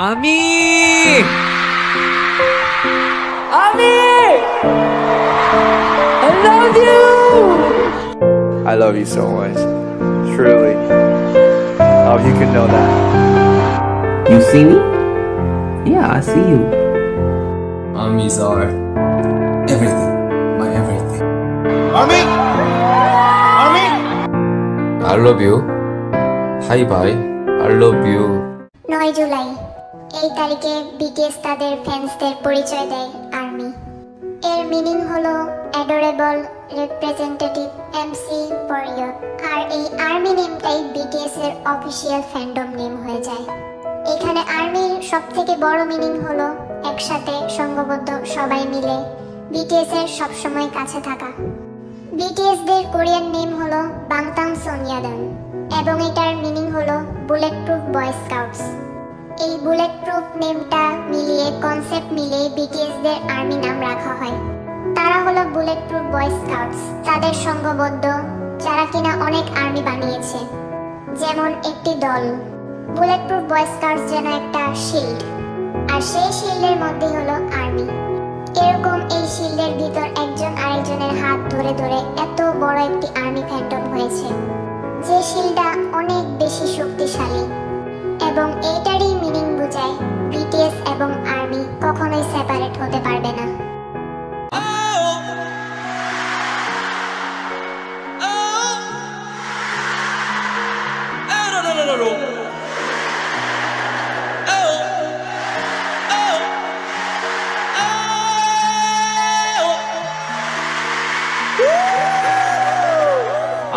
আমি I love you so much. Truly. Oh, you can know that. You see me? Yeah, I see you. Armies are everything. My everything. Army! Army! I love you. Hi bye. I love you. 9 July এই তারিখে BTS তাদের ফ্যান্সদের পরিচয় দেয় army. এর meaning হলো adorable representative MC for you. আর এই army নেমটাই বিটিএস এর অফিসিয়াল ফ্যান্ডম নেম হয়ে যায়। এখানে আর্মির সবথেকে বড় মিনিং হলো একসাথে সংঘবদ্ধ সবাই মিলে বিটিএস এর সবসময় কাছে থাকা। বিটিএস দের কোরিয়ান নেম হলো বাংতাং সোনিয়াদান এবং এটার মিনিং হলো বুলেট প্রুফ বয় স্কাউটস। এই বুলেট প্রুফ নেমটা মিলিয়ে কনসেপ্ট মিলিয়ে বিটিএস দের আর্মি নাম রাখা হয়। তারা হলো বুলেট প্রুফ বয় স্কাউটস, তাদের সংঘবদ্ধ যারা কিনা অনেক আর্মি বানিয়েছে। যেমন একটি দল বুলেট প্রুফ বয় স্কাউটস যেন একটা শিল্ড, আর সেই শিল্ডের মধ্যেই হলো আর্মি। এরকম এই শিল্ডের ভিতর একজন আরেকজনের হাত ধরে ধরে এত বড় একটি আর্মি ফ্যান্টম হয়েছে, যে শিল্ডটা অনেক বেশি শক্তিশালী। এবং এইটারই মিনিং বোঝায় বিটিএস এবং আর্মি কখনোই সেপারেট হতে পারবে না।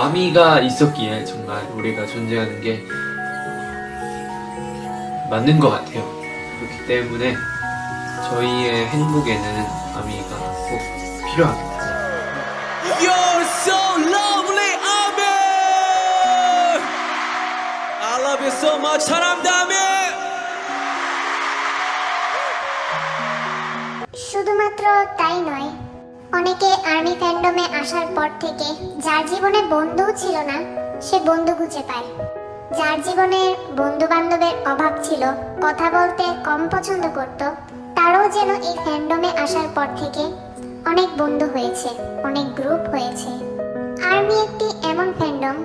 아미가 있었기에 정말 우리가 존재하는 게 맞는 것 같아요. 그렇기 때문에 저희의 행복에는 아미가 꼭 필요합니다. You're so lovely, Army! I love you so much, 사랑합니다, Army! শুধুমাত্র তাই নয়, অনেকে আর্মি ফ্যান্ডমে আসার পর থেকে যার জীবনে বন্ধুও ছিল না সে বন্ধু খুঁজে পায়। যার জীবনে বন্ধু বান্ধবের অভাব ছিল, কথা বলতে কম পছন্দ করত, তারও যেন এই ফ্যান্ডমে আসার পর থেকে অনেক বন্ধু হয়েছে, অনেক গ্রুপ হয়েছে। আর্মি একটি এমন ফ্যান্ডম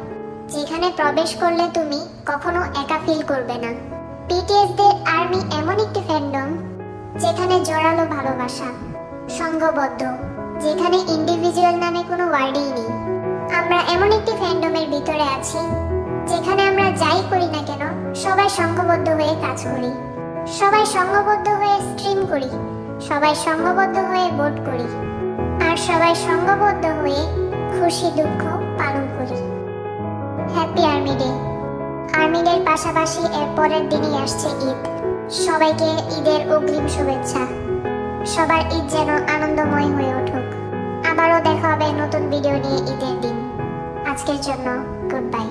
যেখানে প্রবেশ করলে তুমি কখনো একা ফিল করবে না। বিটিএস দের আর্মি এমন একটি ফ্যান্ডম যেখানে জোরালো ভালোবাসা, সংঘবদ্ধ, যেখানে ইন্ডিভিজুয়াল নামে কোনো ওয়ার্ডই নেই। আমরা এমন একটি ফ্যান্ডমের ভিতরে আছি যেখানে আমরা যাই করি না কেন সবাই সংঘবদ্ধ হয়ে কাজ করি, সবাই সংঘবদ্ধ হয়ে স্ট্রিম করি, সবাই সংঘবদ্ধ হয়ে ভোট করি, আর সবাই সংঘবদ্ধ হয়ে খুশি দুঃখ পালন করি। Happy army day. আর্মি ডের পাশাপাশি এর পরের দিনই আসছে ঈদ। সবাইকে ঈদের অগ্রিম শুভেচ্ছা। সবার ঈদ যেন আনন্দময় হয়ে উঠুক। আবারও দেখা হবে নতুন ভিডিও নিয়ে ঈদের দিন। আজকের জন্য গুড বাই।